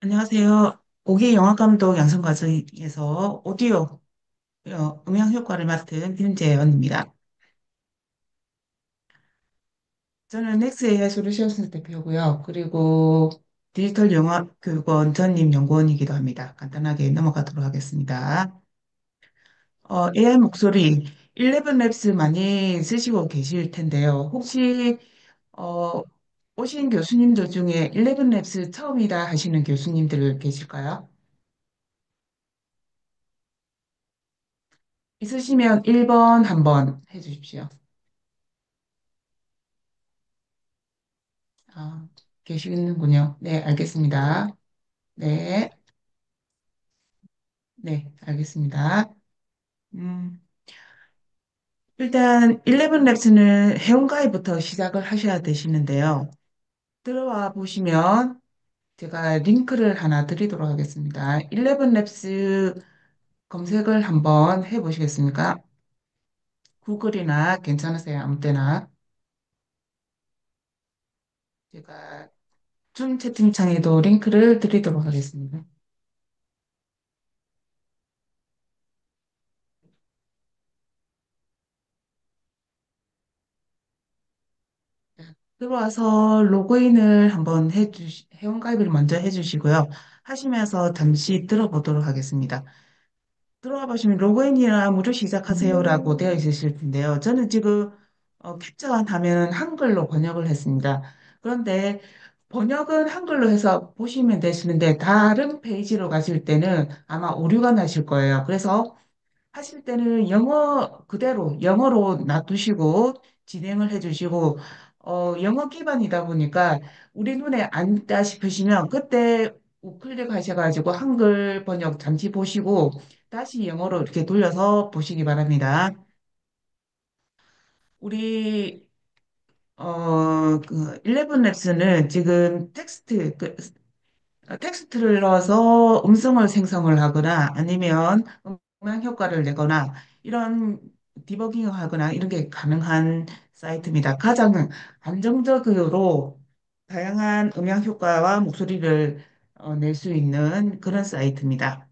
안녕하세요. 오기 영화감독 양성과정에서 오디오, 음향 효과를 맡은 김재현입니다. 저는 넥스 AI 솔루션스 대표고요. 그리고 디지털 영화 교육원 전임 연구원이기도 합니다. 간단하게 넘어가도록 하겠습니다. AI 목소리 11랩스 많이 쓰시고 계실 텐데요. 혹시 어, 오신 교수님들 중에 11랩스 처음이다 하시는 교수님들 계실까요? 있으시면 1번 한번 해주십시오. 아, 계시는군요. 네, 알겠습니다. 네, 네, 알겠습니다. 음, 일단 11랩스는 회원가입부터 시작을 하셔야 되시는데요. 들어와 보시면 제가 링크를 하나 드리도록 하겠습니다. 11랩스 검색을 한번 해보시겠습니까? 구글이나 괜찮으세요? 아무 때나. 제가 줌 채팅창에도 링크를 드리도록 하겠습니다. 들어와서 로그인을 한번 회원가입을 먼저 해주시고요. 하시면서 잠시 들어보도록 하겠습니다. 들어와 보시면 로그인이나 무료 시작하세요라고 되어 있으실 텐데요. 저는 지금 캡처한 화면은 한글로 번역을 했습니다. 그런데 번역은 한글로 해서 보시면 되시는데 다른 페이지로 가실 때는 아마 오류가 나실 거예요. 그래서 하실 때는 영어 그대로 영어로 놔두시고 진행을 해주시고 영어 기반이다 보니까 우리 눈에 안 띄다 싶으시면 그때 우클릭 하셔가지고 한글 번역 잠시 보시고 다시 영어로 이렇게 돌려서 보시기 바랍니다. 우리 그 11랩스는 지금 텍스트를 넣어서 음성을 생성을 하거나 아니면 음향 효과를 내거나 이런 디버깅을 하거나 이런 게 가능한 사이트입니다. 가장 안정적으로 다양한 음향 효과와 목소리를 낼 수 있는 그런 사이트입니다.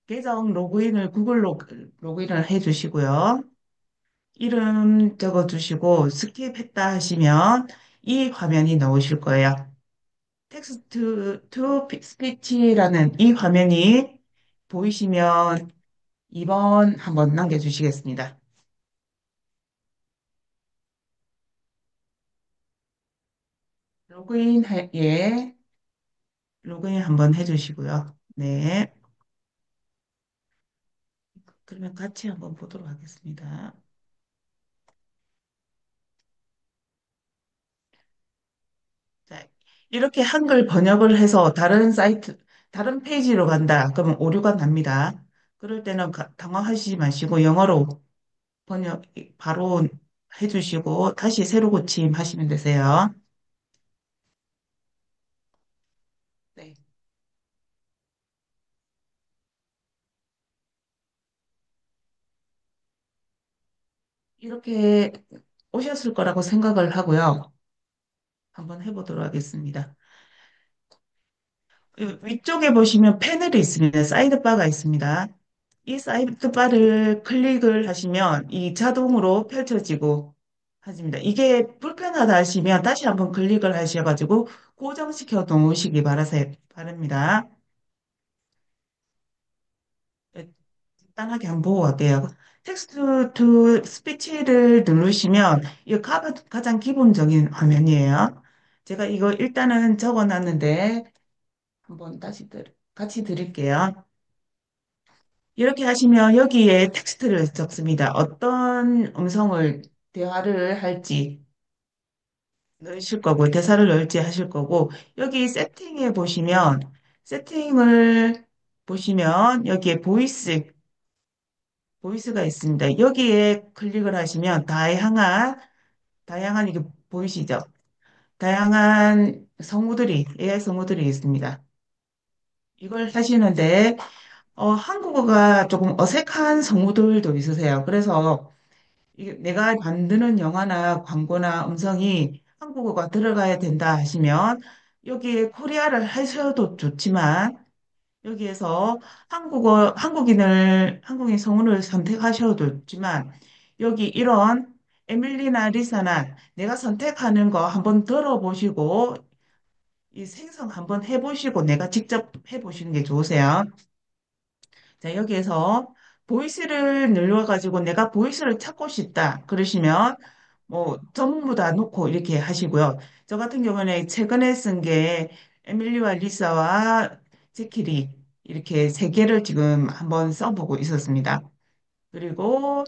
계정 로그인을 구글로 로그인을 해주시고요. 이름 적어주시고 스킵했다 하시면 이 화면이 나오실 거예요. 텍스트 투 스피치라는 이 화면이 보이시면 2번 한번 남겨주시겠습니다. 예, 로그인 한번 해주시고요. 네, 그러면 같이 한번 보도록 하겠습니다. 자, 이렇게 한글 번역을 해서 다른 페이지로 간다. 그러면 오류가 납니다. 그럴 때는 당황하시지 마시고 영어로 번역 바로 해주시고 다시 새로 고침하시면 되세요. 네. 이렇게 오셨을 거라고 생각을 하고요. 한번 해보도록 하겠습니다. 위쪽에 보시면 패널이 있습니다. 사이드바가 있습니다. 이 사이드바를 클릭을 하시면 이 자동으로 펼쳐지고 하십니다. 이게 불편하다 하시면 다시 한번 클릭을 하셔가지고 고정시켜 놓으시기 바랍니다. 네, 간단하게 한번 보고 갈게요. 텍스트 투 스피치를 누르시면 이거 가장 기본적인 화면이에요. 제가 이거 일단은 적어놨는데 한번 같이 드릴게요. 이렇게 하시면 여기에 텍스트를 적습니다. 어떤 음성을 대화를 할지 넣으실 거고 대사를 넣을지 하실 거고 여기 세팅을 보시면 여기에 보이스가 있습니다. 여기에 클릭을 하시면 다양한 이게 보이시죠? 다양한 AI 성우들이 있습니다. 이걸 하시는데 한국어가 조금 어색한 성우들도 있으세요. 그래서 이게 내가 만드는 영화나 광고나 음성이 한국어가 들어가야 된다 하시면 여기에 코리아를 하셔도 좋지만 여기에서 한국인 성우를 선택하셔도 좋지만 여기 이런 에밀리나 리사나 내가 선택하는 거 한번 들어보시고 이 생성 한번 해보시고 내가 직접 해보시는 게 좋으세요. 자, 여기에서 보이스를 눌러가지고 내가 보이스를 찾고 싶다. 그러시면 뭐 전부 다 놓고 이렇게 하시고요. 저 같은 경우는 최근에 쓴 게 에밀리와 리사와 제키리 이렇게 세 개를 지금 한번 써보고 있었습니다. 그리고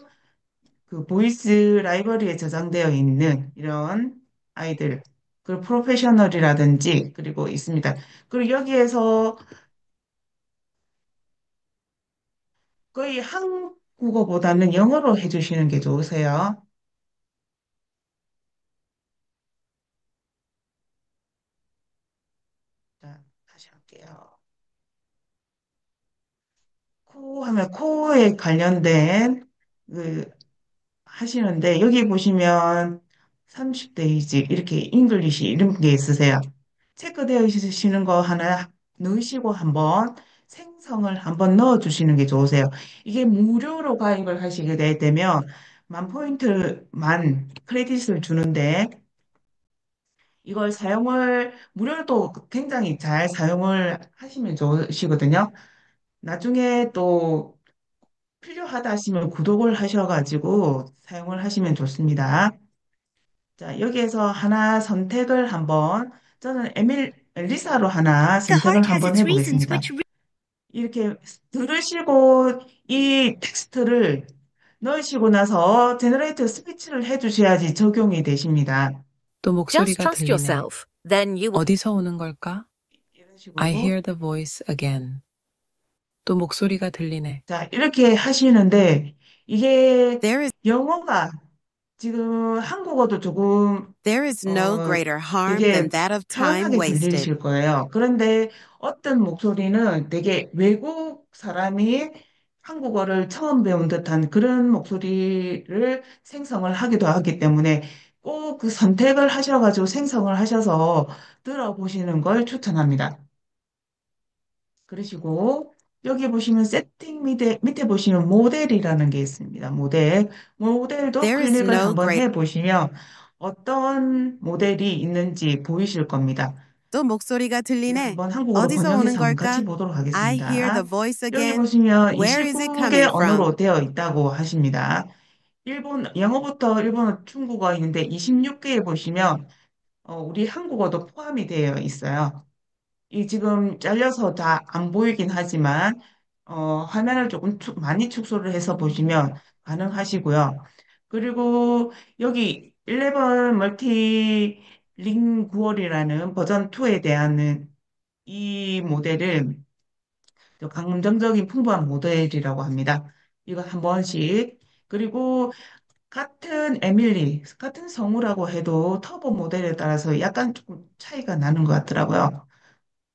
그 보이스 라이브러리에 저장되어 있는 이런 아이들, 그 프로페셔널이라든지 그리고 있습니다. 그리고 여기에서 거의 한국어보다는 영어로 해주시는 게 좋으세요. 자, 다시 할게요. 코 하면 코에 관련된 그 하시는데 여기 보시면 30페이지 이렇게 잉글리시 이런 게 있으세요. 체크되어 있으시는 거 하나 넣으시고 한번 생성을 한번 넣어주시는 게 좋으세요. 이게 무료로 가입을 하시게 되면 만 포인트만 크레딧을 주는데 이걸 사용을 무료로 굉장히 잘 사용을 하시면 좋으시거든요. 나중에 또 필요하다 하시면 구독을 하셔가지고 사용을 하시면 좋습니다. 자, 여기에서 하나 선택을 한번, 저는 엘리사로 하나 The 선택을 heart has 한번 its reasons, 해보겠습니다. 이렇게 들으시고 이 텍스트를 넣으시고 나서 제너레이트 스피치를 해주셔야지 적용이 되십니다. 또 just 목소리가 trust 들리네. yourself. Then you will. 어디서 오는 걸까? 이런 I 식으로. hear the voice again. 또 목소리가 들리네. 자, 이렇게 하시는데 이게 There is 영어가 지금 한국어도 조금 there is no 어 greater harm than 되게 that of time 평온하게 wasted. 들리실 거예요. 그런데 어떤 목소리는 되게 외국 사람이 한국어를 처음 배운 듯한 그런 목소리를 생성을 하기도 하기 때문에 꼭 그 선택을 하셔가지고 생성을 하셔서 들어보시는 걸 추천합니다. 그러시고 여기 보시면 세팅 밑에 보시면 모델이라는 게 있습니다. 모델도 There is 클릭을 no 한번 great. 해보시면 어떤 모델이 있는지 보이실 겁니다. 또 목소리가 제가 들리네. 한번 한국어로 어디서 오는 번역해서 한번 같이 걸까? 보도록 I hear 하겠습니다. the voice 여기 again. 보시면 Where is it 29개 coming from? 언어로 되어 있다고 하십니다. 영어부터 일본어, 중국어 있는데 26개에 보시면 우리 한국어도 포함이 되어 있어요. 이 지금 잘려서 다 안 보이긴 하지만 화면을 조금 많이 축소를 해서 보시면 가능하시고요. 그리고 여기 11 멀티 링구얼이라는 버전 2에 대한 이 모델은 또 감정적인 풍부한 모델이라고 합니다. 이거 한 번씩. 그리고 같은 성우라고 해도 터보 모델에 따라서 약간 조금 차이가 나는 것 같더라고요.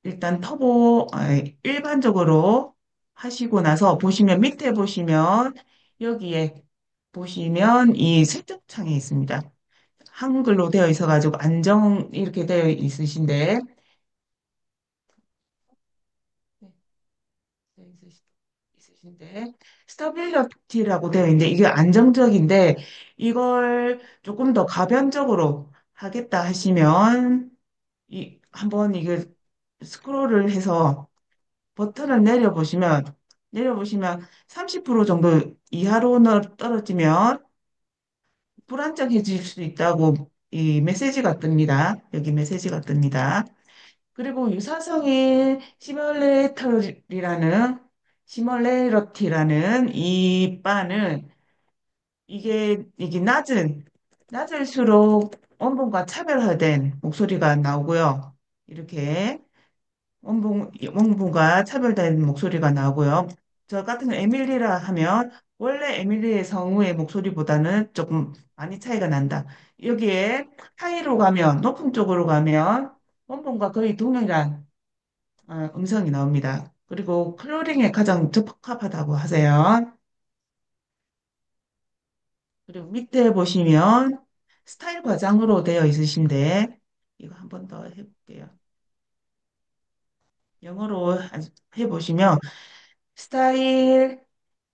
일단 일반적으로 하시고 나서 보시면 밑에 보시면 여기에 보시면 이 설정창이 있습니다. 한글로 되어 있어가지고 안정 이렇게 되어 있으신데 네, 되어 있으신데 스타빌리티라고 되어 있는데 이게 안정적인데 이걸 조금 더 가변적으로 하겠다 하시면 한번 이게 스크롤을 해서 버튼을 내려보시면 30% 정도 이하로 떨어지면 불안정해질 수 있다고 이 메시지가 뜹니다. 여기 메시지가 뜹니다. 그리고 유사성의 시뮬레이러티라는 이 바는 이게 낮을수록 원본과 차별화된 목소리가 나오고요. 이렇게 원본과 차별된 목소리가 나오고요. 저 같은 경우 에밀리라 하면 원래 에밀리의 성우의 목소리보다는 조금 많이 차이가 난다. 여기에 높은 쪽으로 가면 원본과 거의 동일한 음성이 나옵니다. 그리고 클로링에 가장 적합하다고 하세요. 그리고 밑에 보시면 스타일 과장으로 되어 있으신데 이거 한 번 더 해볼게요. 영어로 해보시면 스타일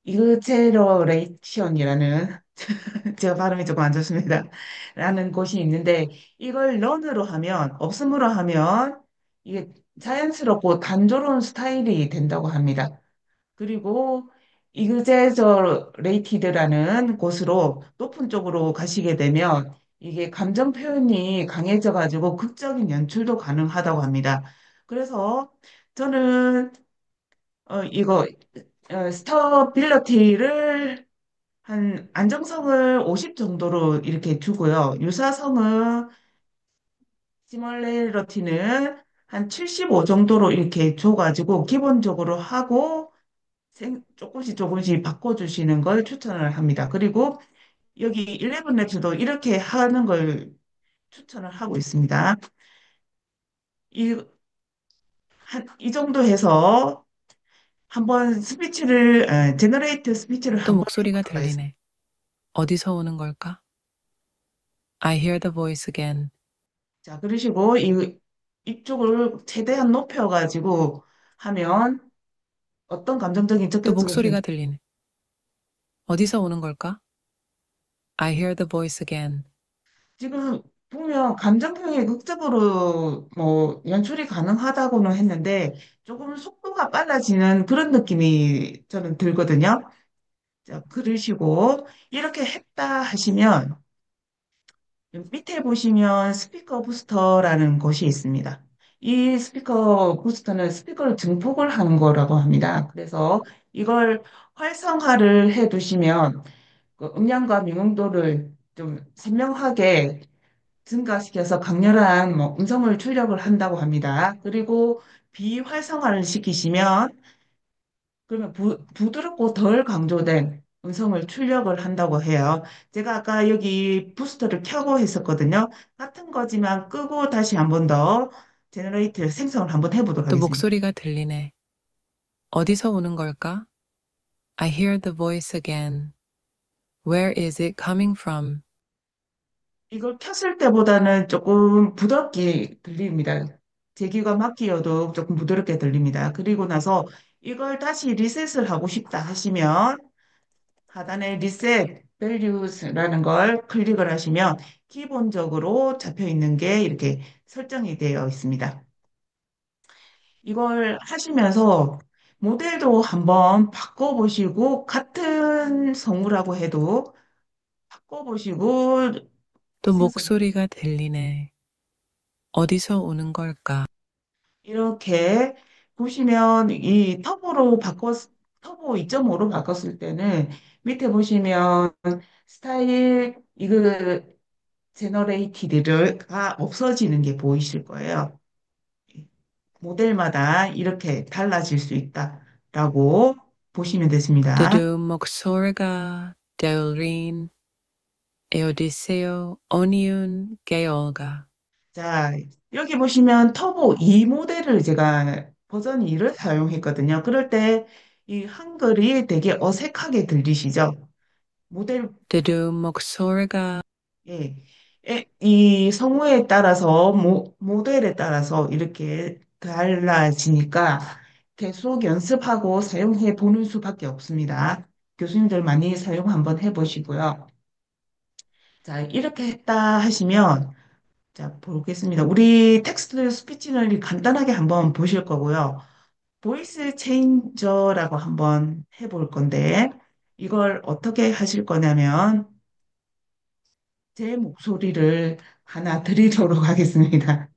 이그제러레이션이라는 제가 발음이 조금 안 좋습니다. 라는 곳이 있는데 이걸 런으로 하면 없음으로 하면 이게 자연스럽고 단조로운 스타일이 된다고 합니다. 그리고 이그제저레이티드라는 곳으로 높은 쪽으로 가시게 되면 이게 감정 표현이 강해져 가지고 극적인 연출도 가능하다고 합니다. 그래서 저는 이거 스터빌러티를 한 안정성을 50 정도로 이렇게 주고요. 유사성은 시멀레러티는 한 75 정도로 이렇게 줘가지고 기본적으로 하고 조금씩 조금씩 바꿔주시는 걸 추천을 합니다. 그리고 여기 11랩도 이렇게 하는 걸 추천을 하고 있습니다. 이, 이 정도 해서 한번 제너레이트 스피치를 또 한번 목소리가 해보도록 하겠습니다. 들리네. 어디서 오는 걸까? I hear the voice again. 자, 그러시고 이쪽을 최대한 높여가지고 하면 어떤 감정적인 또 접촉을 목소리가 들리네. 어디서 오는 걸까? I hear the voice again. 지금 보면 감정 표현이 극적으로 뭐 연출이 가능하다고는 했는데 조금 속도가 빨라지는 그런 느낌이 저는 들거든요. 자, 그러시고 이렇게 했다 하시면 밑에 보시면 스피커 부스터라는 것이 있습니다. 이 스피커 부스터는 스피커를 증폭을 하는 거라고 합니다. 그래서 이걸 활성화를 해 두시면 그 음량과 명도를 좀 선명하게 증가시켜서 강렬한 뭐 음성을 출력을 한다고 합니다. 그리고 비활성화를 시키시면 그러면 부드럽고 덜 강조된 음성을 출력을 한다고 해요. 제가 아까 여기 부스터를 켜고 했었거든요. 같은 거지만 끄고 다시 한 번 더 제너레이트 생성을 한번 해보도록 또 하겠습니다. 목소리가 들리네. 어디서 오는 걸까? I hear the voice again. Where is it coming from? 이걸 켰을 때보다는 조금 부드럽게 들립니다. 제 귀가 막히어도 조금 부드럽게 들립니다. 그리고 나서 이걸 다시 리셋을 하고 싶다 하시면 하단에 리셋 values라는 걸 클릭을 하시면 기본적으로 잡혀 있는 게 이렇게 설정이 되어 있습니다. 이걸 하시면서 모델도 한번 바꿔보시고 같은 성우라고 해도 바꿔보시고 또 생성 목소리가 들리네. 어디서 오는 걸까? 이렇게 보시면 이 터보 2.5로 바꿨을 때는 밑에 보시면 스타일 이거 제너레이티드가 없어지는 게 보이실 거예요. 모델마다 이렇게 달라질 수 있다라고 보시면 되십니다. 두둠 목소리가 들린 에오디세요 오니운 게올가. 자, 여기 보시면 터보 2 모델을 제가 버전 2를 사용했거든요. 그럴 때 이 한글이 되게 어색하게 들리시죠? 모델 두둠 목소리가 예. 이 성우에 따라서 모델에 따라서 이렇게 달라지니까 계속 연습하고 사용해 보는 수밖에 없습니다. 교수님들 많이 사용 한번 해보시고요. 자, 이렇게 했다 하시면 자, 보겠습니다. 우리 텍스트 스피치를 간단하게 한번 보실 거고요. 보이스 체인저라고 한번 해볼 건데 이걸 어떻게 하실 거냐면 제 목소리를 하나 드리도록 하겠습니다.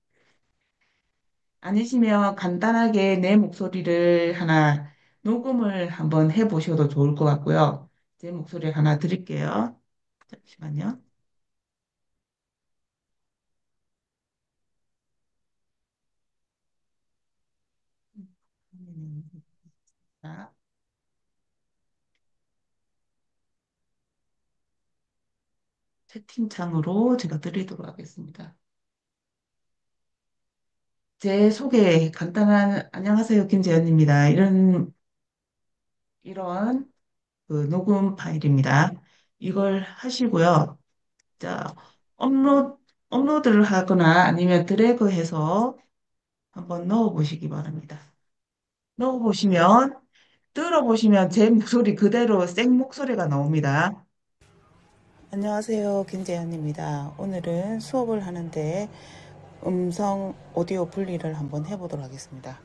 아니시면 간단하게 내 목소리를 하나 녹음을 한번 해보셔도 좋을 것 같고요. 제 목소리 하나 드릴게요. 잠시만요. 자, 채팅창으로 제가 드리도록 하겠습니다. 제 소개 간단한 안녕하세요 김재현입니다. 이런 그 녹음 파일입니다. 이걸 하시고요. 자, 업로드를 하거나 아니면 드래그해서 한번 넣어 보시기 바랍니다. 넣어보시면, 들어보시면 제 목소리 그대로 생 목소리가 나옵니다. 안녕하세요. 김재현입니다. 오늘은 수업을 하는데 음성 오디오 분리를 한번 해보도록 하겠습니다.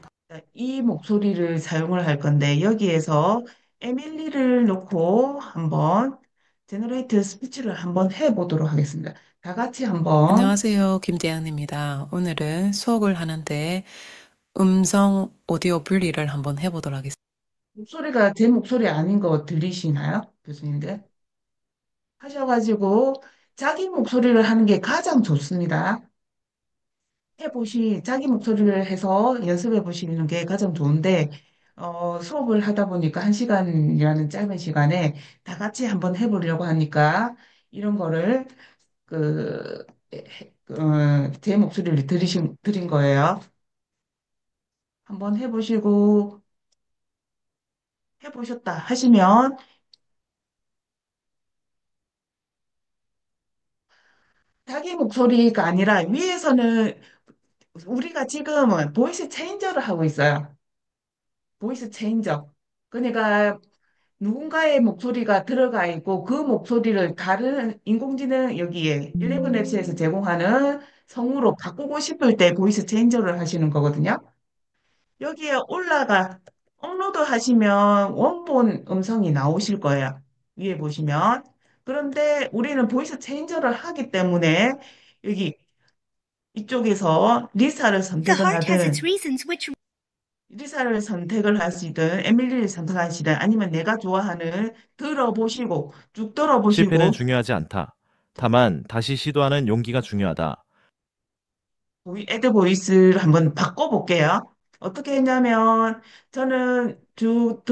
이 목소리를 사용을 할 건데 여기에서 에밀리를 놓고 한번 제너레이트 스피치를 한번 해보도록 하겠습니다. 다 같이 한번 안녕하세요. 김대현입니다. 오늘은 수업을 하는데 음성 오디오 분리를 한번 해보도록 하겠습니다. 목소리가 제 목소리 아닌 거 들리시나요? 교수님들? 하셔가지고 자기 목소리를 하는 게 가장 좋습니다. 자기 목소리를 해서 연습해 보시는 게 가장 좋은데, 수업을 하다 보니까 한 시간이라는 짧은 시간에 다 같이 한번 해보려고 하니까 이런 거를 그, 제 목소리를 드린 거예요. 한번 해보셨다 하시면 자기 목소리가 아니라 위에서는 우리가 지금은 보이스 체인저를 하고 있어요. 보이스 체인저. 그러니까 누군가의 목소리가 들어가 있고 그 목소리를 다른 인공지능 여기에 11앱스에서 제공하는 성우로 바꾸고 싶을 때 보이스 체인저를 하시는 거거든요. 여기에 업로드 하시면 원본 음성이 나오실 거예요. 위에 보시면. 그런데 우리는 보이스 체인저를 하기 때문에 여기 이쪽에서 The heart has its reasons which 리사를 선택을 하시든 에밀리를 선택하시든 아니면 내가 좋아하는 들어보시고 쭉 실패는 들어보시고 중요하지 않다. 다만 다시 시도하는 용기가 중요하다. 애드 보이스를 한번 바꿔볼게요. 어떻게 했냐면 저는 쭉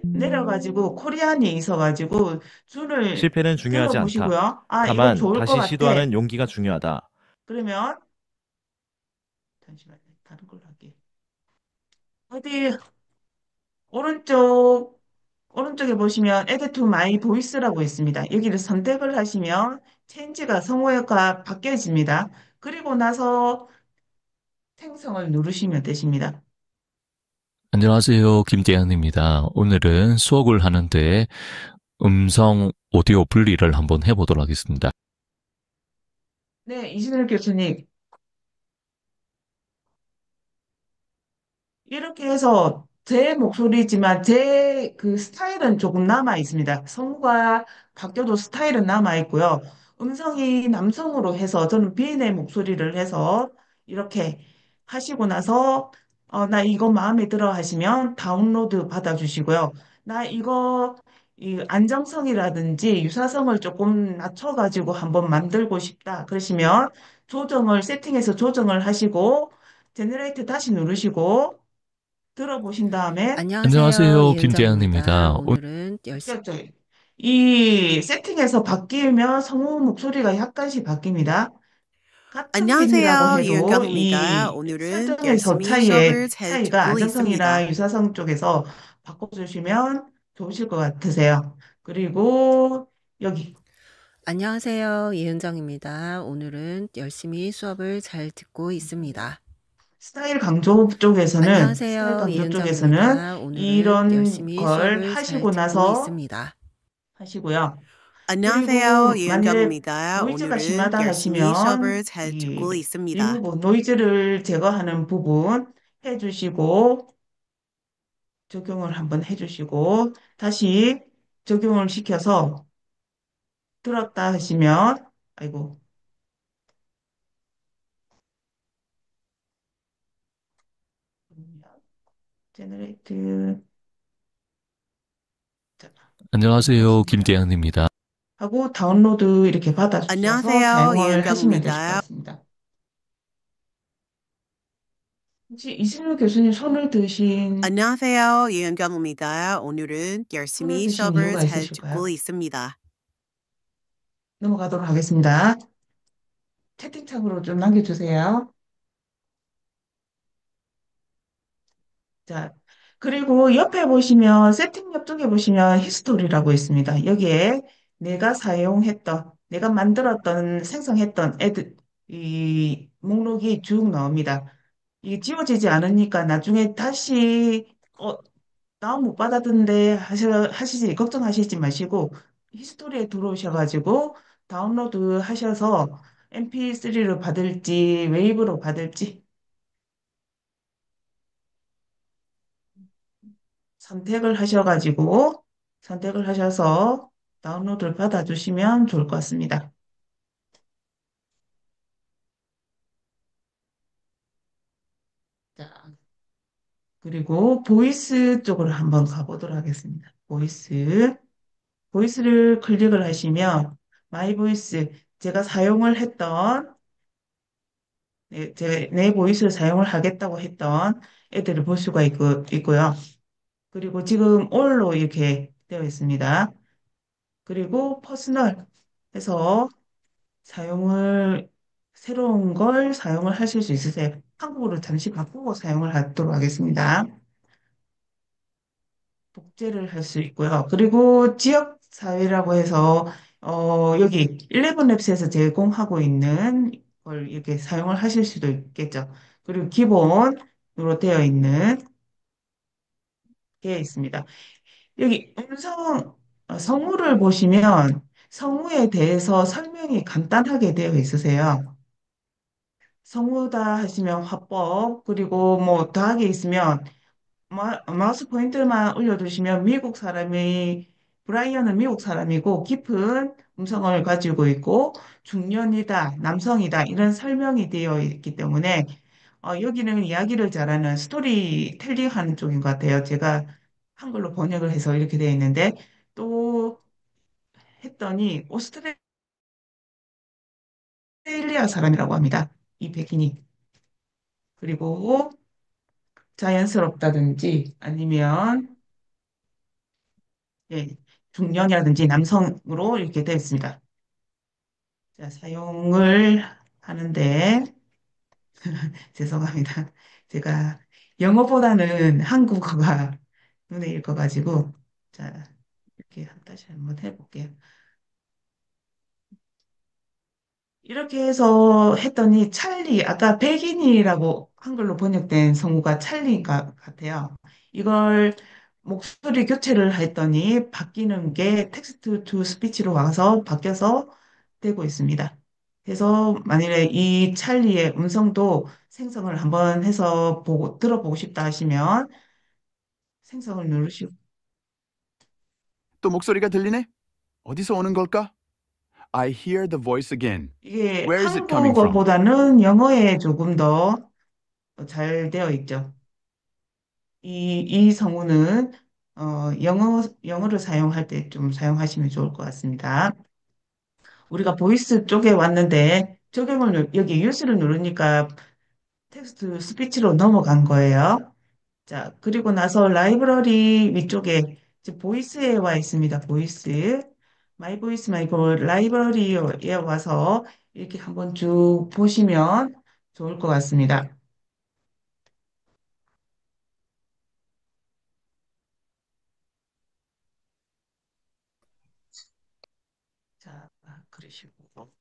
내려가지고 코리안이 있어가지고 줄을 실패는 중요하지 않다. 들어보시고요. 아, 이거 다만 좋을 것 다시 같아. 시도하는 용기가 중요하다. 그러면 잠시만요. 다른 걸로 할게요. 어디 오른쪽 오른쪽에 보시면 Add to My Voice라고 있습니다. 여기를 선택을 하시면 체인지가 성우가 바뀌어집니다. 그리고 나서 생성을 누르시면 되십니다. 안녕하세요. 김대현입니다. 오늘은 수업을 하는데 음성 오디오 분리를 한번 해보도록 하겠습니다. 네, 이진일 교수님. 이렇게 해서 제 목소리지만 제 그 스타일은 조금 남아 있습니다. 성우가 바뀌어도 스타일은 남아 있고요. 음성이 남성으로 해서 저는 비인의 목소리를 해서 이렇게 하시고 나서 나 이거 마음에 들어 하시면 다운로드 받아주시고요. 나 이거 이 안정성이라든지 유사성을 조금 낮춰가지고 한번 만들고 싶다. 그러시면 세팅해서 조정을 하시고 제너레이트 다시 누르시고 들어보신 다음에 안녕하세요. 안녕하세요. 이은정입니다. 김대현입니다. 오늘은 열심히 그렇죠. 이 세팅에서 바뀌면 성우 목소리가 약간씩 바뀝니다. 같은 밴이라고 안녕하세요. 해도 이은경입니다. 이 오늘은 설정에서 열심히 수업을 잘 차이가 듣고 안정성이나 있습니다. 유사성 쪽에서 바꿔주시면 좋으실 것 같으세요. 그리고 여기 안녕하세요. 이은정입니다. 오늘은 열심히 수업을 잘 듣고 있습니다. 스타일 안녕하세요. 강조 쪽에서는 이은정입니다. 오늘은 이런 열심히 걸 수업을 잘 하시고 듣고 나서 있습니다. 하시고요. 안녕하세요. 그리고 만약에 이은정입니다. 노이즈가 오늘은 심하다 열심히 하시면 수업을 잘 이 듣고 있습니다. 리무브 노이즈를 제거하는 부분 해주시고 적용을 한번 해주시고 다시 적용을 시켜서 들었다 하시면 아이고 제너레이트 자, 안녕하세요. 됐습니다. 김대현입니다. 하고 다운로드 이렇게 받아주셔서 안녕하세요. 사용을 하시면 되실 것 이은경입니다. 같습니다. 혹시 이슬우 교수님 안녕하세요. 이은경입니다. 오늘은 손을 열심히 드신 수업을 이유가 잘 듣고 있으실까요? 있습니다. 넘어가도록 하겠습니다. 채팅창으로 좀 남겨주세요. 자, 그리고 옆에 보시면, 세팅 옆쪽에 보시면 히스토리라고 있습니다. 여기에 내가 만들었던, 생성했던 이 목록이 쭉 나옵니다. 이게 지워지지 않으니까 나중에 다시 어, 다운 못 받았던데 하시지, 걱정하시지 마시고, 히스토리에 들어오셔가지고, 다운로드 하셔서 MP3로 받을지, 웨이브로 받을지 선택을 하셔가지고, 선택을 하셔서 다운로드를 받아주시면 좋을 것 같습니다. 자, 그리고 보이스 쪽으로 한번 가보도록 하겠습니다. 보이스를 클릭을 하시면, 마이 보이스, 제가 사용을 했던 내 보이스를 사용을 하겠다고 했던 애들을 볼 수가 있고요. 그리고 지금 all로 이렇게 되어 있습니다. 그리고 퍼스널 해서 사용을, 새로운 걸 사용을 하실 수 있으세요. 한국어로 잠시 바꾸고 사용을 하도록 하겠습니다. 복제를 할 수 있고요. 그리고 지역 사회라고 해서 여기 11랩스에서 제공하고 있는 걸 이렇게 사용을 하실 수도 있겠죠. 그리고 기본으로 되어 있는 게 있습니다. 여기 성우를 보시면 성우에 대해서 설명이 간단하게 되어 있으세요. 성우다 하시면 화법, 그리고 뭐 더하기 있으면 마우스 포인트만 올려두시면 브라이언은 미국 사람이고 깊은 음성을 가지고 있고 중년이다, 남성이다 이런 설명이 되어 있기 때문에 여기는 이야기를 잘하는 스토리텔링 하는 쪽인 것 같아요. 제가 한글로 번역을 해서 이렇게 되어 있는데 또 했더니 오스트레일리아 사람이라고 합니다. 이 백인이. 그리고 자연스럽다든지 아니면 예, 중년이라든지 남성으로 이렇게 되어 있습니다. 자, 사용을 하는데 죄송합니다. 제가 영어보다는 한국어가 눈에 익어가지고 자, 이렇게 다시 한번 해볼게요. 이렇게 해서 했더니 찰리, 아까 백인이라고 한글로 번역된 성우가 찰리인 것 같아요. 이걸 목소리 교체를 했더니 바뀌는 게 텍스트 투 스피치로 와서 바뀌어서 되고 있습니다. 그래서 만일에 이 찰리의 음성도 생성을 한번 해서 들어보고 싶다 하시면 생성을 누르시고 또 목소리가 들리네? 어디서 오는 걸까? I hear the voice again. 이게 Where is it coming from? 한국어보다는 영어에 조금 더 잘 되어 있죠. 이 성우는 영어를 사용할 때 좀 사용하시면 좋을 것 같습니다. 우리가 보이스 쪽에 왔는데 여기 유스를 누르니까 텍스트 스피치로 넘어간 거예요. 자, 그리고 나서 라이브러리 위쪽에 이제 보이스에 와 있습니다. 보이스. 마이 보이스 말고 라이브러리에 와서 이렇게 한번 쭉 보시면 좋을 것 같습니다. 자, 그러시고.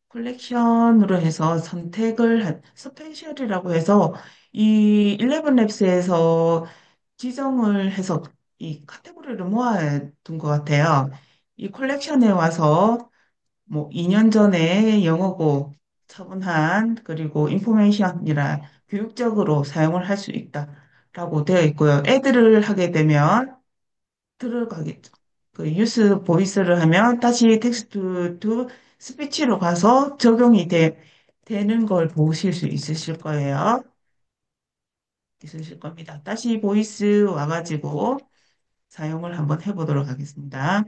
컬렉션으로 해서 스페셜이라고 해서 이 11랩스에서 지정을 해서 이 카테고리를 모아둔 것 같아요. 이 컬렉션에 와서 뭐 2년 전에 영어고 차분한 그리고 인포메이션이라 교육적으로 사용을 할 수 있다라고 되어 있고요. 애들을 하게 되면 들어가겠죠. 그 유스 보이스를 하면 다시 텍스트 투 스피치로 가서 되는 걸 보실 수 있으실 거예요. 있으실 겁니다. 다시 보이스 와가지고 사용을 한번 해보도록 하겠습니다.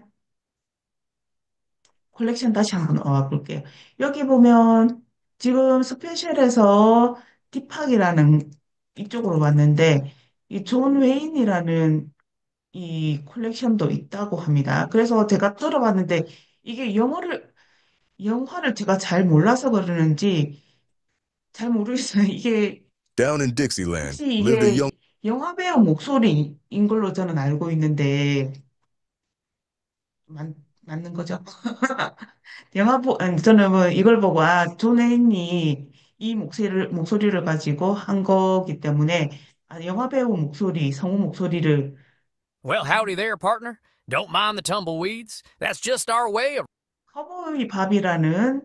콜렉션 다시 한번 와볼게요. 여기 보면 지금 스페셜에서 딥학이라는 이쪽으로 왔는데 이 존 웨인이라는 이 콜렉션도 있다고 합니다. 그래서 제가 들어봤는데 이게 영화를 제가 잘 몰라서 그러는지 잘 모르겠어요. 이게 Down in Dixieland 혹시 lived a young 이게 영화 배우 목소리인 걸로 저는 알고 있는데 맞는 거죠? 아니, 저는 뭐 이걸 보고 존 웨인이 이 목소리를 가지고 한 거기 때문에 영화 배우 목소리, 성우 목소리를 Well, howdy there, partner. Don't mind the tumbleweeds. That's just our way of. 커보이 밥이라는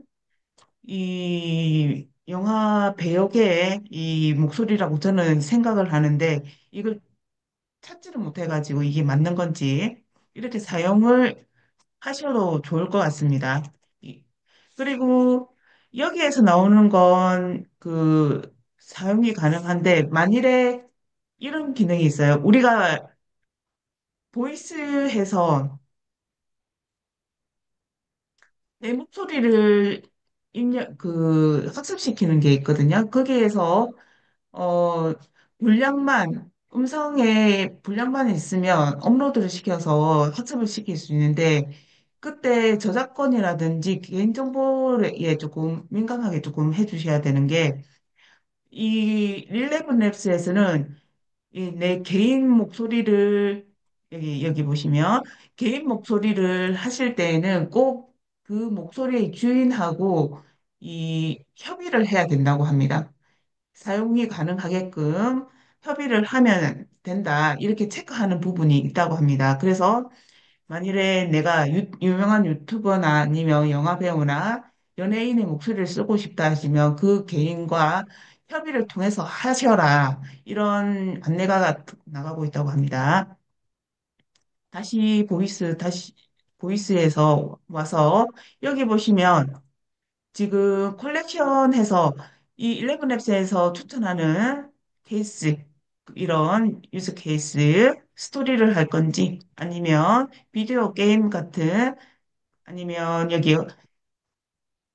이 영화 배역의 이 목소리라고 저는 생각을 하는데 이걸 찾지를 못해가지고 이게 맞는 건지 이렇게 사용을 하셔도 좋을 것 같습니다. 그리고 여기에서 나오는 건 그 사용이 가능한데 만일에 이런 기능이 있어요. 우리가 보이스해서 내 목소리를 학습시키는 게 있거든요. 거기에서 어, 음성의 분량만 있으면 업로드를 시켜서 학습을 시킬 수 있는데, 그때 저작권이라든지 개인정보에 조금 민감하게 조금 해주셔야 되는 게, 이 릴레븐 랩스에서는 이 내 개인 목소리를, 여기 보시면, 개인 목소리를 하실 때에는 꼭 그 목소리의 주인하고 이 협의를 해야 된다고 합니다. 사용이 가능하게끔 협의를 하면 된다. 이렇게 체크하는 부분이 있다고 합니다. 그래서 만일에 내가 유명한 유튜버나 아니면 영화 배우나 연예인의 목소리를 쓰고 싶다 하시면 그 개인과 협의를 통해서 하셔라. 이런 안내가 나가고 있다고 합니다. 다시 보이스에서 와서 여기 보시면 지금 컬렉션해서 이 11랩스에서 추천하는 케이스, 이런 유즈 케이스, 스토리를 할 건지, 아니면 비디오 게임 같은, 아니면 여기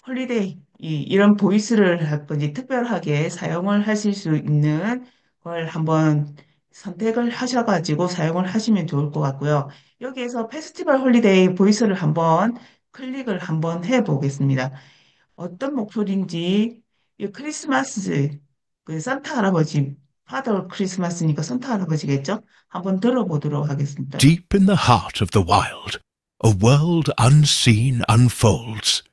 홀리데이, 이런 보이스를 할 건지 특별하게 사용을 하실 수 있는 걸 한번 선택을 하셔가지고 사용을 하시면 좋을 것 같고요. 여기에서 페스티벌 홀리데이 보이스를 한번 클릭을 한번 해 보겠습니다. 어떤 목소리인지 이 크리스마스 그 산타 할아버지 파더 크리스마스니까 산타 할아버지겠죠? 한번 들어보도록 하겠습니다. Deep in the heart of the wild, a world unseen unfolds.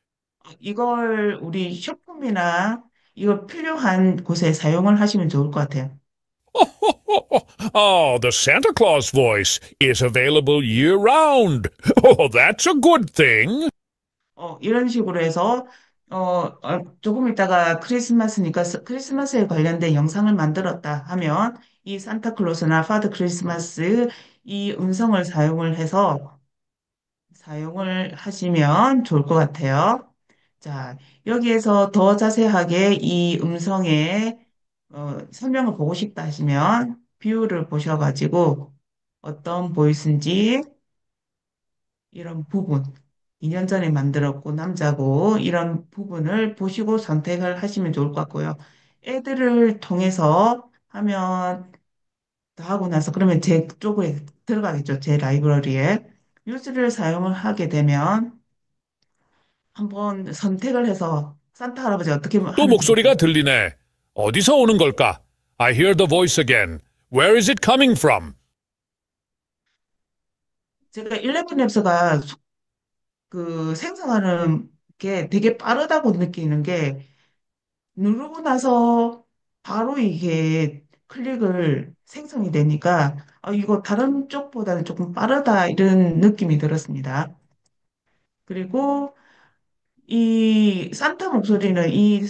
이걸 우리 쇼폼이나 이거 필요한 곳에 사용을 하시면 좋을 것 같아요. Oh, the Santa Claus voice is available year-round. Oh, that's a good thing. 이런 식으로 해서 조금 있다가 크리스마스니까 크리스마스에 관련된 영상을 만들었다 하면 이 산타클로스나 파더 크리스마스 이 음성을 사용을 하시면 좋을 것 같아요. 자, 여기에서 더 자세하게 이 음성의 설명을 보고 싶다 하시면 뷰를 보셔가지고 어떤 보이스인지 이런 부분 2년 전에 만들었고 남자고 이런 부분을 보시고 선택을 하시면 좋을 것 같고요. 애들을 통해서 하면 다 하고 나서 그러면 제 쪽에 들어가겠죠. 제 라이브러리에 유즈를 사용을 하게 되면 한번 선택을 해서 산타 할아버지 어떻게 또 하는지 목소리가 들리네. 어디서 오는 걸까? I hear the voice again. Where is it coming from? 제가 11앱스가 그 생성하는 게 되게 빠르다고 느끼는 게 누르고 나서 바로 이게 클릭을 생성이 되니까 이거 다른 쪽보다는 조금 빠르다 이런 느낌이 들었습니다. 그리고 이 산타 목소리는 이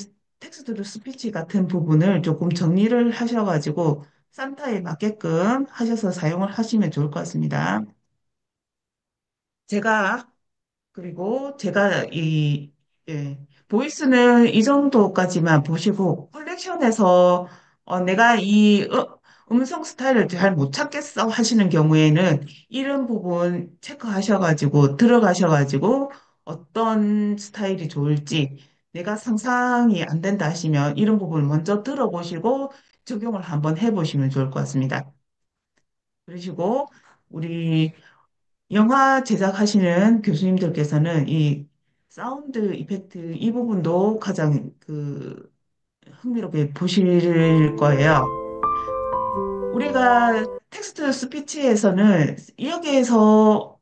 텍스트 투 스피치 같은 부분을 조금 정리를 하셔가지고 산타에 맞게끔 하셔서 사용을 하시면 좋을 것 같습니다. 제가 그리고 제가 예, 보이스는 이 정도까지만 보시고 컬렉션에서 내가 음성 스타일을 잘 못 찾겠어 하시는 경우에는 이런 부분 체크하셔가지고 들어가셔가지고 어떤 스타일이 좋을지 내가 상상이 안 된다 하시면 이런 부분을 먼저 들어보시고 적용을 한번 해보시면 좋을 것 같습니다. 그러시고 우리 영화 제작하시는 교수님들께서는 이 사운드 이펙트 이 부분도 가장 흥미롭게 보실 거예요. 우리가 텍스트 스피치에서는 여기에서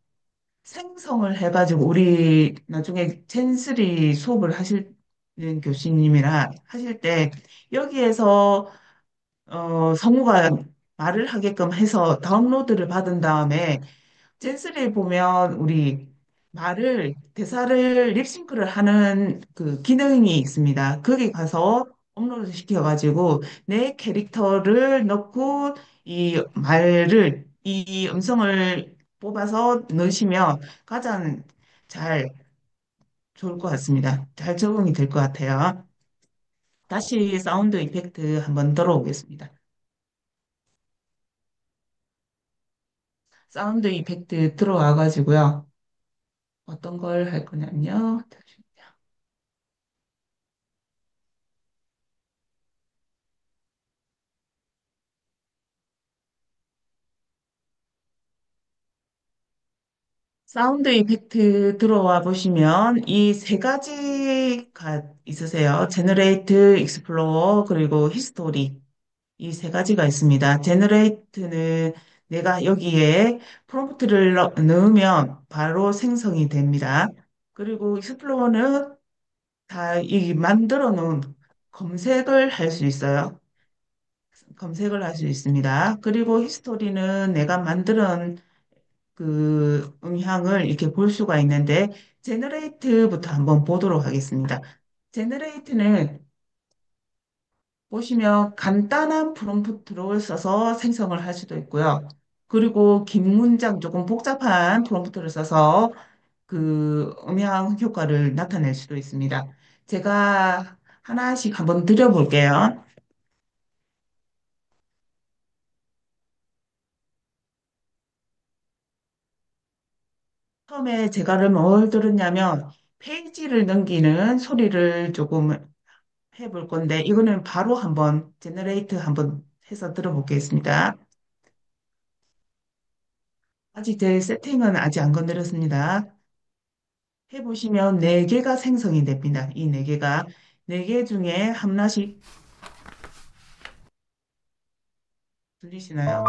생성을 해가지고 우리 나중에 젠3 수업을 하시는 교수님이라 하실 때 여기에서 성우가 말을 하게끔 해서 다운로드를 받은 다음에 젠슬에 보면 우리 대사를 립싱크를 하는 그 기능이 있습니다. 거기 가서 업로드 시켜가지고 내 캐릭터를 넣고 이 음성을 뽑아서 넣으시면 가장 잘 좋을 것 같습니다. 잘 적응이 될 것 같아요. 다시 사운드 이펙트 한번 들어오겠습니다. 사운드 이펙트 들어와가지고요. 어떤 걸 할 거냐면요. 사운드 이펙트 들어와 보시면 이 세 가지가 있으세요. 제너레이트, 익스플로어, 그리고 히스토리. 이 세 가지가 있습니다. 제너레이트는 내가 여기에 프롬프트를 넣으면 바로 생성이 됩니다. 그리고 익스플로어는 다 이 만들어 놓은 검색을 할 수 있어요. 검색을 할 수 있습니다. 그리고 히스토리는 내가 만든 그 음향을 이렇게 볼 수가 있는데, 제너레이트부터 한번 보도록 하겠습니다. 제너레이트는 보시면 간단한 프롬프트를 써서 생성을 할 수도 있고요. 그리고 긴 문장 조금 복잡한 프롬프트를 써서 그 음향 효과를 나타낼 수도 있습니다. 제가 하나씩 한번 드려볼게요. 처음에 제가 뭘 들었냐면 페이지를 넘기는 소리를 조금 해볼 건데 이거는 바로 한번 제너레이트 한번 해서 들어보겠습니다. 아직 제 세팅은 아직 안 건드렸습니다. 해보시면 네개가 생성이 됩니다. 이 네 개 중에 하나씩 들리시나요?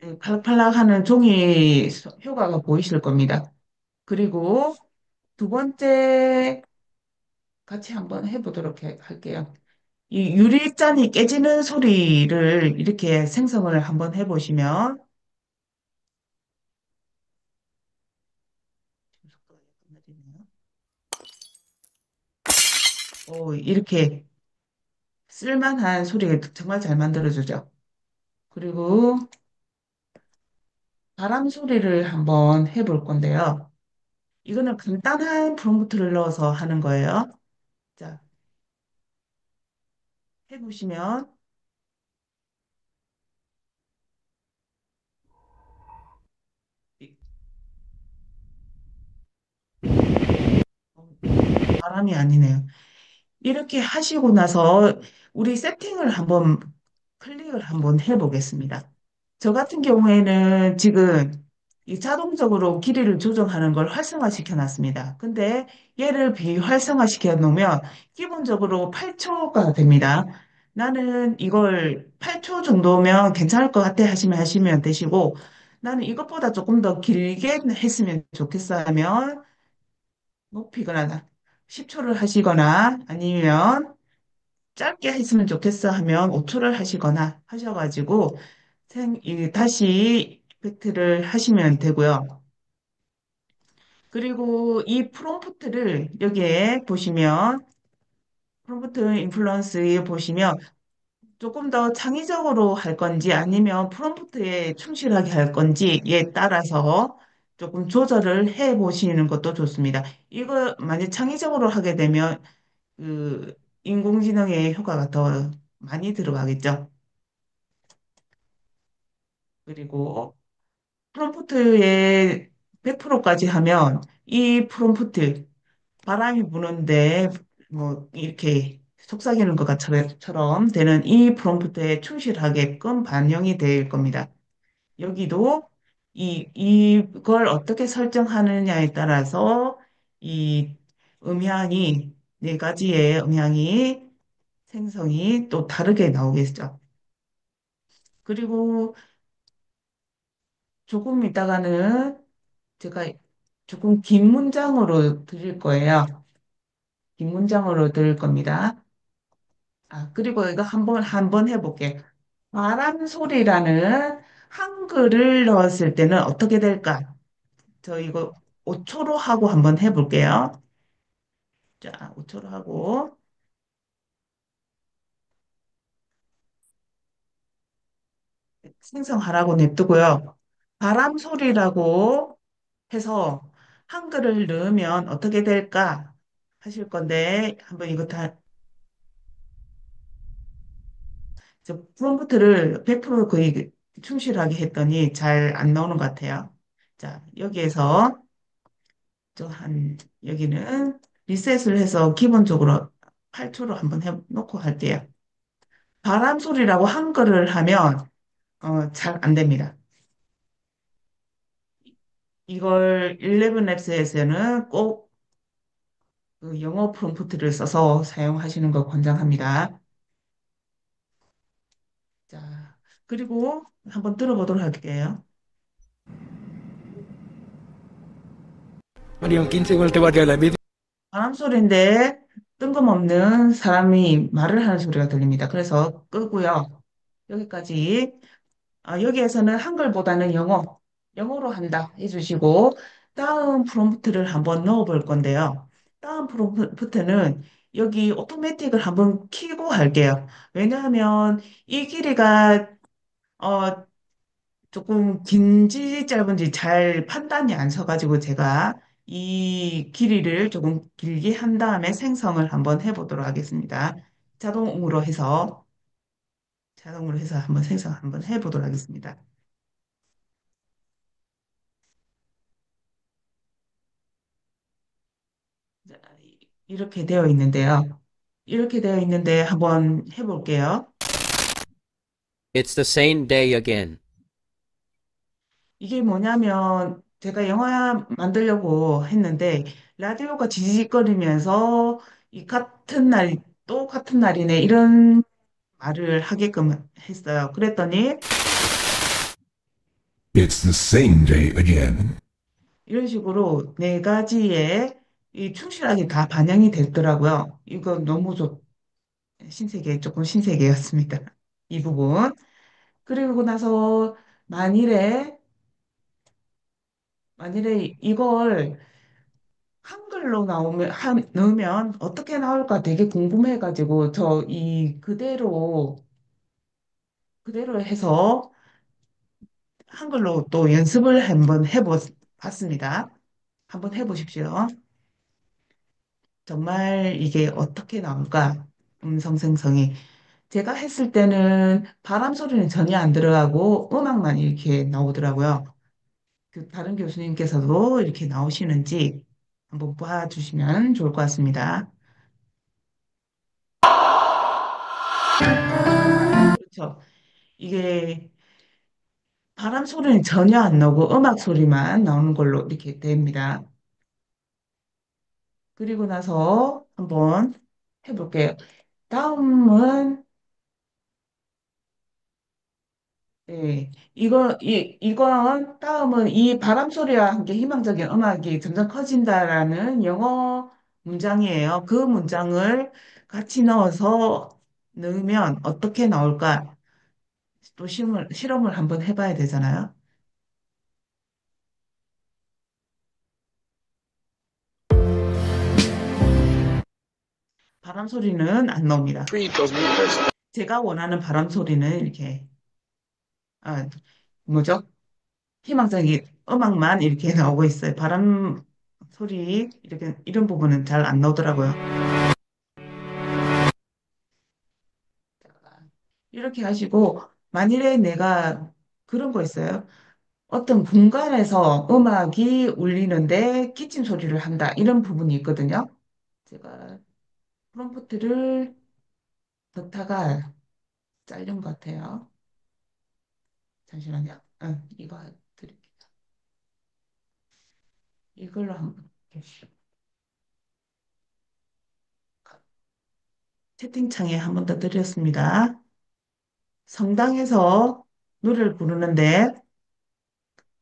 네, 팔락팔락 하는 종이 효과가 보이실 겁니다. 그리고 두 번째 같이 한번 해보도록 할게요. 이 유리잔이 깨지는 소리를 이렇게 생성을 한번 해보시면 이렇게 쓸만한 소리가 정말 잘 만들어주죠. 그리고 바람 소리를 한번 해볼 건데요. 이거는 간단한 프롬프트를 넣어서 하는 거예요. 자, 해보시면 이- 바람이 아니네요. 이렇게 하시고 나서 우리 세팅을 한번 클릭을 한번 해보겠습니다. 저 같은 경우에는 지금 이 자동적으로 길이를 조정하는 걸 활성화시켜 놨습니다. 근데 얘를 비활성화시켜 놓으면 기본적으로 8초가 됩니다. 나는 이걸 8초 정도면 괜찮을 것 같아 하시면 되시고 나는 이것보다 조금 더 길게 했으면 좋겠어 하면 높이거나 10초를 하시거나 아니면 짧게 했으면 좋겠어 하면 5초를 하시거나 하셔가지고 다시 이펙트를 하시면 되고요. 그리고 이 프롬프트를 여기에 보시면 프롬프트 인플루언스에 보시면 조금 더 창의적으로 할 건지 아니면 프롬프트에 충실하게 할 건지에 따라서 조금 조절을 해 보시는 것도 좋습니다. 이거 만약 창의적으로 하게 되면 그 인공지능의 효과가 더 많이 들어가겠죠. 그리고 프롬프트에 100%까지 하면 이 프롬프트 바람이 부는데 뭐 이렇게 속삭이는 것처럼 되는 이 프롬프트에 충실하게끔 반영이 될 겁니다. 여기도 이걸 어떻게 설정하느냐에 따라서 이 음향이 네 가지의 음향이 생성이 또 다르게 나오겠죠. 그리고 조금 있다가는 제가 조금 긴 문장으로 드릴 거예요. 긴 문장으로 드릴 겁니다. 아, 그리고 이거 한번 해볼게. 바람 소리라는 한글을 넣었을 때는 어떻게 될까? 저 이거 5초로 하고 한번 해볼게요. 자, 5초로 하고 생성하라고 냅두고요. 바람 소리라고 해서 한글을 넣으면 어떻게 될까 하실 건데 한번 이거 다 프롬프트를 100% 거의 충실하게 했더니 잘 안 나오는 것 같아요. 자, 여기에서 여기는 리셋을 해서 기본적으로 8초로 한번 해놓고 할게요. 바람 소리라고 한글을 하면 잘 안 됩니다. 이걸 11랩스에서는 꼭 그 영어 프롬프트를 써서 사용하시는 걸 권장합니다. 자, 그리고 한번 들어보도록 할게요. 바람 소리인데 뜬금없는 사람이 말을 하는 소리가 들립니다. 그래서 끄고요. 여기까지. 여기에서는 한글보다는 영어로 한다 해주시고 다음 프롬프트를 한번 넣어볼 건데요. 다음 프롬프트는 여기 오토매틱을 한번 키고 할게요. 왜냐하면 이 길이가 어, 조금 긴지 짧은지 잘 판단이 안 서가지고 제가 이 길이를 조금 길게 한 다음에 생성을 한번 해보도록 하겠습니다. 자동으로 해서 한번 생성 한번 해보도록 하겠습니다. 자, 이렇게 되어 있는데요. 이렇게 되어 있는데 한번 해볼게요. It's the same day again. 이게 뭐냐면 제가 영화 만들려고 했는데 라디오가 지지직거리면서 이 같은 날, 또 같은 날이네 이런 말을 하게끔 했어요. 그랬더니 It's the same day again. 이런 식으로 네 가지에 이 충실하게 다 반영이 됐더라고요. 이거 너무 조금 신세계였습니다. 이 부분. 그리고 나서 만일에 이걸 한글로 넣으면 어떻게 나올까 되게 궁금해가지고 저 이 그대로 해서 한글로 또 연습을 한번 해봤습니다. 한번 해보십시오. 정말 이게 어떻게 나올까? 음성 생성이. 제가 했을 때는 바람 소리는 전혀 안 들어가고 음악만 이렇게 나오더라고요. 그 다른 교수님께서도 이렇게 나오시는지 한번 봐주시면 좋을 것 같습니다. 그렇죠. 이게 바람 소리는 전혀 안 나오고 음악 소리만 나오는 걸로 이렇게 됩니다. 그리고 나서 한번 해볼게요. 다음은 이건 다음은 이 바람 소리와 함께 희망적인 음악이 점점 커진다라는 영어 문장이에요. 그 문장을 같이 넣으면 어떻게 나올까? 또 실험을 한번 해봐야 되잖아요. 바람 소리는 안 나옵니다. 제가 원하는 바람 소리는 이렇게, 아, 뭐죠? 희망적인 음악만 이렇게 나오고 있어요. 바람 소리, 이런 부분은 잘 안 나오더라고요. 이렇게 하시고, 만일에 내가 그런 거 있어요. 어떤 공간에서 음악이 울리는데 기침 소리를 한다. 이런 부분이 있거든요. 제가 프롬프트를 넣다가 잘린 것 같아요. 잠시만요. 이거 드릴게요. 이걸로 한번 채팅창에 한 번 더 드렸습니다. 성당에서 노래를 부르는데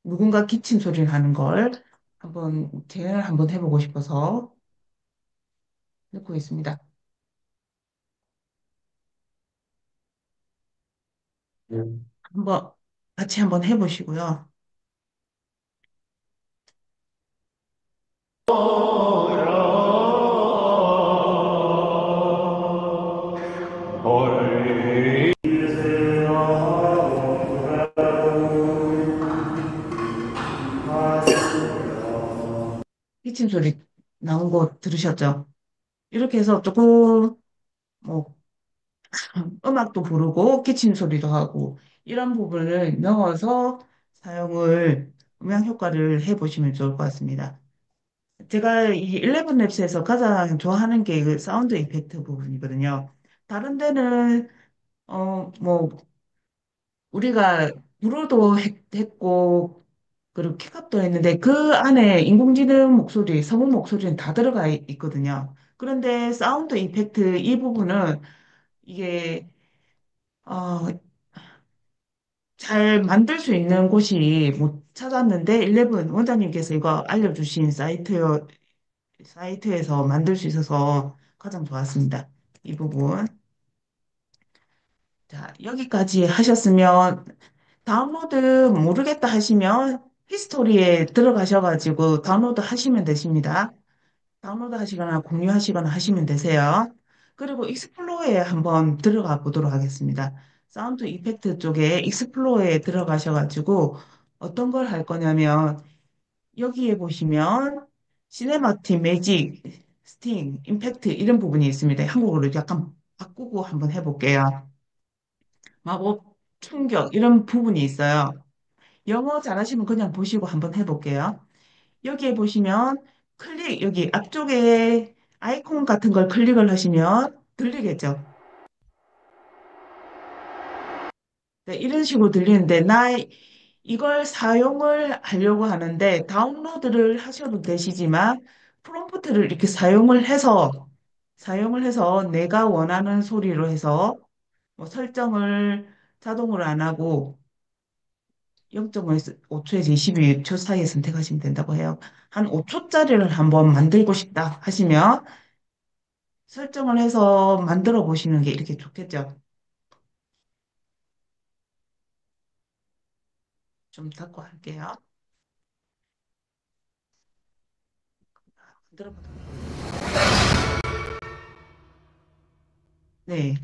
누군가 기침 소리를 하는 걸 한번 재현을 한번 해보고 싶어서 넣고 있습니다. 한번 같이 한번 해보시고요. 기침 소리 나온 거 들으셨죠? 이렇게 해서 조금 뭐 음악도 부르고 기침 소리도 하고 이런 부분을 넣어서 사용을 음향 효과를 해보시면 좋을 것 같습니다. 제가 이 11랩스에서 가장 좋아하는 게 그 사운드 이펙트 부분이거든요. 다른 데는 뭐 우리가 불어도 했고 그리고 킥업도 했는데 그 안에 인공지능 목소리, 성우 목소리는 다 들어가 있거든요. 그런데 사운드 이펙트 이 부분은 이게 어, 잘 만들 수 있는 곳이 못 찾았는데 11 원장님께서 이거 알려주신 사이트에서 만들 수 있어서 가장 좋았습니다. 이 부분. 자, 여기까지 하셨으면 다운로드 모르겠다 하시면 히스토리에 들어가셔가지고 다운로드 하시면 되십니다. 다운로드 하시거나 공유하시거나 하시면 되세요. 그리고 익스플로어에 한번 들어가 보도록 하겠습니다. 사운드 이펙트 쪽에 익스플로어에 들어가셔가지고 어떤 걸 할 거냐면 여기에 보시면 시네마틱, 매직, 스팅, 임팩트 이런 부분이 있습니다. 한국어로 약간 바꾸고 한번 해볼게요. 마법, 충격 이런 부분이 있어요. 영어 잘하시면 그냥 보시고 한번 해볼게요. 여기에 보시면 여기 앞쪽에 아이콘 같은 걸 클릭을 하시면 들리겠죠? 네, 이런 식으로 들리는데 이걸 사용을 하려고 하는데 다운로드를 하셔도 되시지만 프롬프트를 이렇게 사용을 해서 내가 원하는 소리로 해서 뭐 설정을 자동으로 안 하고 0.5초에서 22초 사이에 선택하시면 된다고 해요. 한 5초짜리를 한번 만들고 싶다 하시면 설정을 해서 만들어 보시는 게 이렇게 좋겠죠. 좀 닫고 할게요. 만들어 보도록 하겠습니다. 네.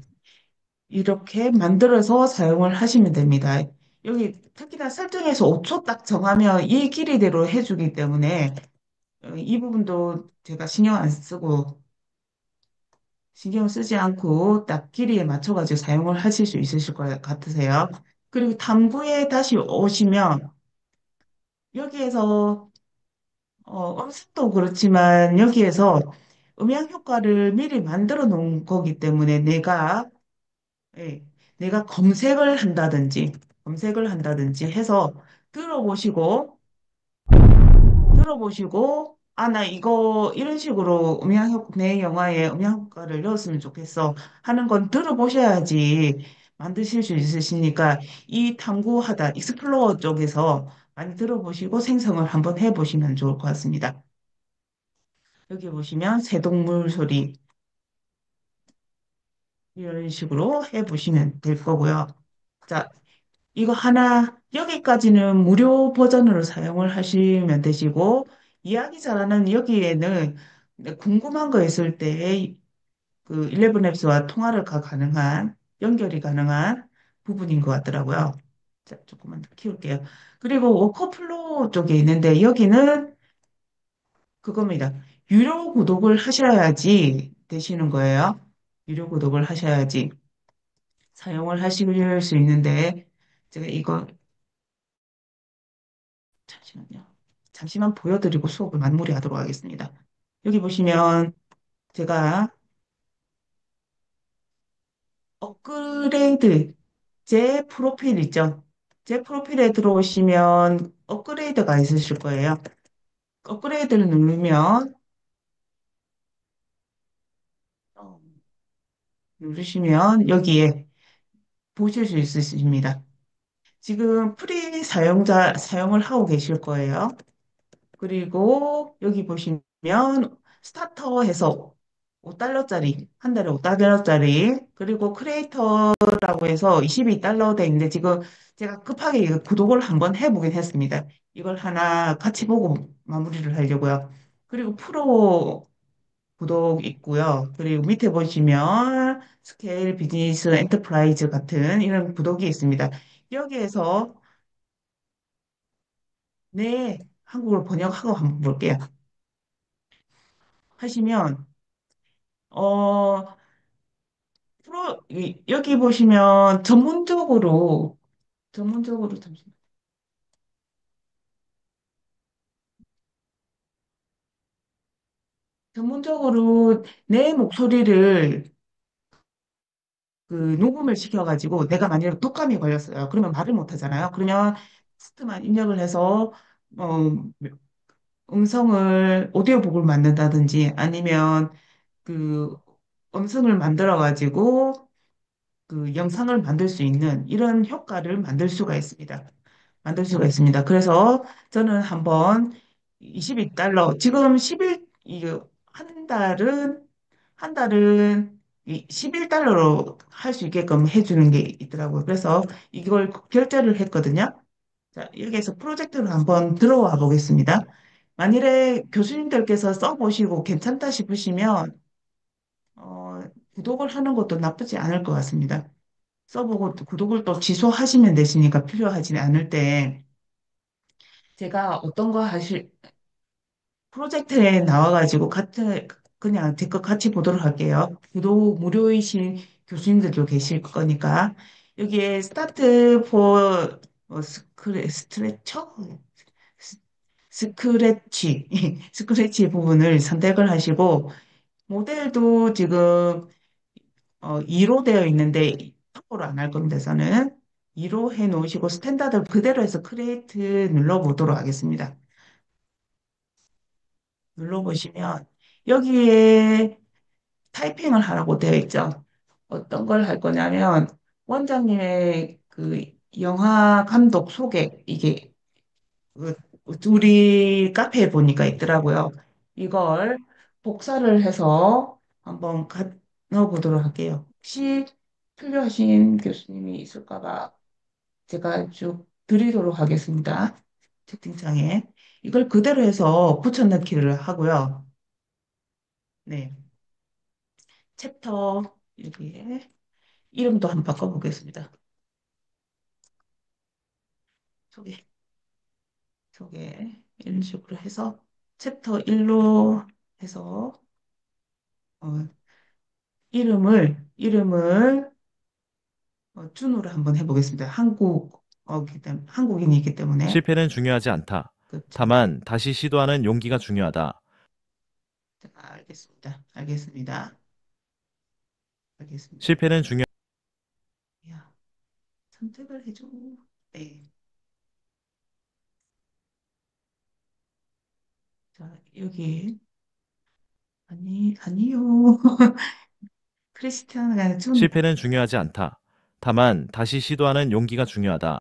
이렇게 만들어서 사용을 하시면 됩니다. 여기 특히나 설정에서 5초 딱 정하면 이 길이대로 해주기 때문에 이 부분도 제가 신경을 쓰지 않고 딱 길이에 맞춰가지고 사용을 하실 수 있으실 것 같으세요. 그리고 탐구에 다시 오시면 여기에서 음색도 그렇지만 여기에서 음향 효과를 미리 만들어 놓은 거기 때문에 예, 내가 검색을 한다든지 해서 들어보시고, 아, 나 이거 이런 식으로 내 영화에 음향 효과를 넣었으면 좋겠어 하는 건 들어보셔야지 만드실 수 있으시니까 이 탐구하다, 익스플로어 쪽에서 많이 들어보시고 생성을 한번 해보시면 좋을 것 같습니다. 여기 보시면 새동물 소리 이런 식으로 해보시면 될 거고요. 자, 이거 하나, 여기까지는 무료 버전으로 사용을 하시면 되시고, 이야기 잘하는 여기에는 궁금한 거 있을 때, 그 11앱스와 연결이 가능한 부분인 것 같더라고요. 자, 조금만 더 키울게요. 그리고 워커플로우 쪽에 있는데, 여기는 그겁니다. 유료 구독을 하셔야지 되시는 거예요. 유료 구독을 하셔야지 사용을 하실 수 있는데, 제가 이거 잠시만요. 잠시만 보여드리고 수업을 마무리하도록 하겠습니다. 여기 보시면 제가 업그레이드, 제 프로필 있죠? 제 프로필에 들어오시면 업그레이드가 있으실 거예요. 업그레이드를 누르면, 어, 누르시면 여기에 보실 수 있으십니다. 지금 프리 사용을 하고 계실 거예요. 그리고 여기 보시면 스타터해서 5달러짜리, 한 달에 5달러짜리, 그리고 크리에이터라고 해서 22달러 돼 있는데 지금 제가 급하게 이거 구독을 한번 해보긴 했습니다. 이걸 하나 같이 보고 마무리를 하려고요. 그리고 프로 구독 있고요. 그리고 밑에 보시면 스케일 비즈니스 엔터프라이즈 같은 이런 구독이 있습니다. 여기에서 네, 한국어로 번역하고 한번 볼게요. 하시면 어 여기 보시면 전문적으로 잠시만. 전문적으로 내 목소리를 그 녹음을 시켜가지고 내가 만약에 독감이 걸렸어요. 그러면 말을 못 하잖아요. 그러면 텍스트만 입력을 해서 어, 음성을 오디오북을 만든다든지 아니면 그 음성을 만들어가지고 그 영상을 만들 수 있는 이런 효과를 만들 수가 있습니다. 만들 수가 있습니다. 그래서 저는 한번 22달러, 지금 11, 한 달은 11달러로 할 수 있게끔 해주는 게 있더라고요. 그래서 이걸 결제를 했거든요. 자, 여기에서 프로젝트를 한번 들어와 보겠습니다. 만일에 교수님들께서 써보시고 괜찮다 싶으시면, 어, 구독을 하는 것도 나쁘지 않을 것 같습니다. 써보고 또 구독을 또 취소하시면 되시니까 필요하지 않을 때 제가 어떤 거 하실 프로젝트에 나와가지고 그냥 제 것 같이 보도록 할게요. 구독 무료이신 교수님들도 계실 거니까 여기에 스타트 포 스트레처 스- 스크래치 스크래치 부분을 선택을 하시고 모델도 지금 2로 되어 있는데 탑으로 안 할 겁니다. 저는 2로 해 놓으시고 스탠다드 그대로 해서 크리에이트 눌러보도록 하겠습니다. 눌러보시면 여기에 타이핑을 하라고 되어 있죠. 어떤 걸 할 거냐면 원장님의 그 영화 감독 소개 이게 그 우리 카페에 보니까 있더라고요. 이걸 복사를 해서 한번 넣어보도록 할게요. 혹시 필요하신 교수님이 있을까 봐 제가 쭉 드리도록 하겠습니다. 채팅창에. 이걸 그대로 해서 붙여넣기를 하고요. 네. 챕터 여기에 이름도 한번 바꿔보겠습니다. 소개, 이런 식으로 해서 챕터 1로 해서 어, 이름을 준우로 한번 해보겠습니다. 한국인이기 때문에. 실패는 중요하지 않다. 그렇죠. 다만 다시 시도하는 용기가 중요하다. 자, 알겠습니다. 실패는 중요 야, 선택을 해줘. 네. 자, 여기 아니요. 크리스티아나가 준. 실패는 중요하지 않다. 다만 다시 시도하는 용기가 중요하다.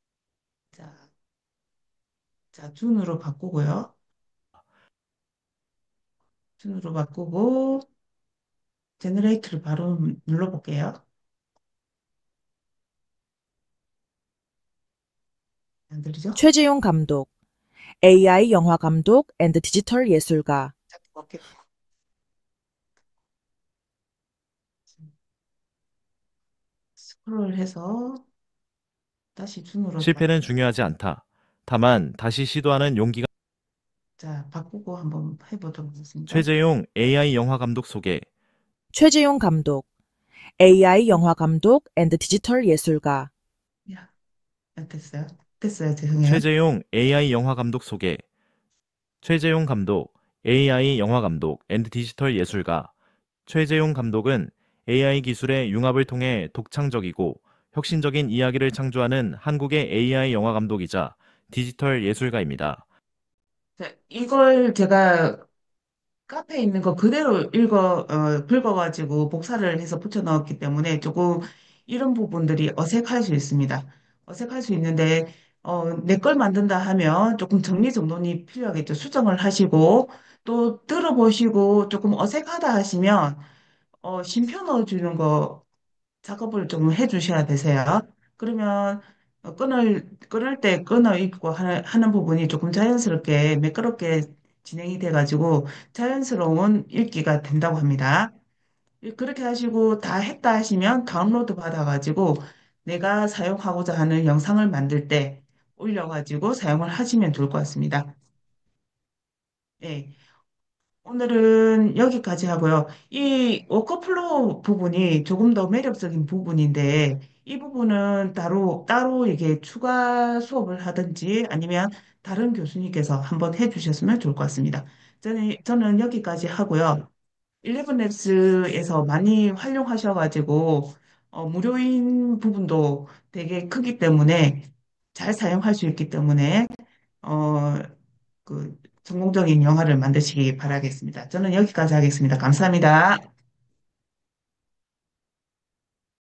자, 준으로 바꾸고요. 준으로 바꾸고 제너레이트를 바로 눌러볼게요. 안 들리죠? 최재용 감독, AI 영화 감독 앤드 디지털 예술가. 자, 오케이. 스크롤해서 다시 준으로 실패는 중요하지 않다. 다만 다시 시도하는 용기가 자, 바꾸고 한번 해보도록 하겠습니다. 최재용 AI 영화 감독 소개. 최재용 감독, AI 영화 감독 앤드 디지털 예술가. 야, 됐어요. 죄송해요. 최재용 AI 영화 감독 소개. 최재용 감독, AI 영화 감독 앤드 디지털 예술가. 최재용 감독은 AI 기술의 융합을 통해 독창적이고 혁신적인 이야기를 창조하는 한국의 AI 영화 감독이자 디지털 예술가입니다. 자, 이걸 제가 카페에 있는 거 그대로 긁어가지고 복사를 해서 붙여 넣었기 때문에 조금 이런 부분들이 어색할 수 있습니다. 어색할 수 있는데 내 걸 만든다 하면 조금 정리정돈이 필요하겠죠. 수정을 하시고 또 들어보시고 조금 어색하다 하시면 쉼표 넣어주는 거 작업을 좀 해주셔야 되세요. 그러면 끊을 때 끊어 입고 하는 부분이 조금 자연스럽게 매끄럽게 진행이 돼가지고 자연스러운 읽기가 된다고 합니다. 그렇게 하시고 다 했다 하시면 다운로드 받아가지고 내가 사용하고자 하는 영상을 만들 때 올려가지고 사용을 하시면 좋을 것 같습니다. 네. 오늘은 여기까지 하고요. 이 워커플로우 부분이 조금 더 매력적인 부분인데, 이 부분은 따로 이게 추가 수업을 하든지 아니면 다른 교수님께서 한번 해주셨으면 좋을 것 같습니다. 저는 여기까지 하고요. 11랩스에서 많이 활용하셔가지고, 무료인 부분도 되게 크기 때문에 잘 사용할 수 있기 때문에, 어, 성공적인 영화를 만드시기 바라겠습니다. 저는 여기까지 하겠습니다. 감사합니다.